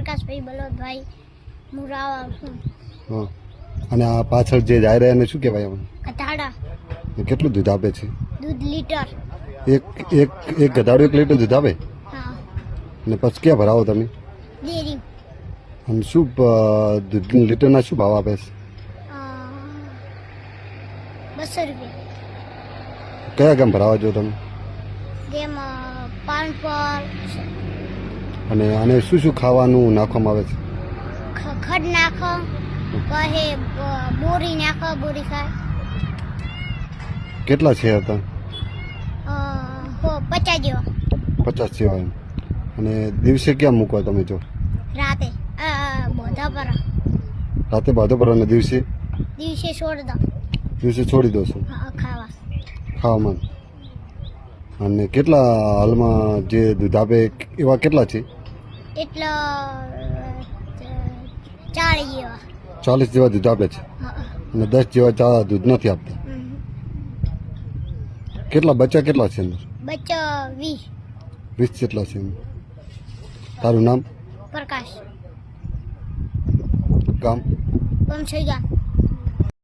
પ્રકાશભાઈ બલોદભાઈ મુરાવા છું. હા અને આ પાછળ જે જાય રહ્યા એને શું કહેવાય આમાં? ગધાડા. કેટલું દૂધ આપે છે? દૂધ લીટર. એક ગધાડું 1 લીટર દૂધ આપે? હા. અને પછી ક્યાં ભરાવો તમે? ડેરી. અને શું દૂધ લીટરના શું ભાવ આપે છે? 200 રૂપિયા. કયા ગામ ભરાવા જો તમે? ગેમ પાનપર. અને આને શું શું ખાવાનું નાખવામાં આવે છે? ખડ નાખો, પછી બોરી નાખો, બોરી ખાય. કેટલા છે હતા? 50 જેવા. 50 જેવા એમ. અને દિવસે ક્યાં મૂકવા તમે જો? રાતે બોધા પર. રાતે બાધો પર અને દિવસે છોડ દો. દિવસે છોડી દો છો ખાવા. ખાવામાં. અને કેટલા હાલમાં જે દૂધ આપે એવા કેટલા છે? એટલે 40 જેવા. 40 જેવા દૂધ આપે છે અને 10 જેવા દૂધ નથી આપતા. કેટલા બચ્ચા કેટલા છે અંદર? બચ્ચા 20 જેટલા છે. તારું નામ? પ્રકાશ. ગામ? પમસઈ ગામ.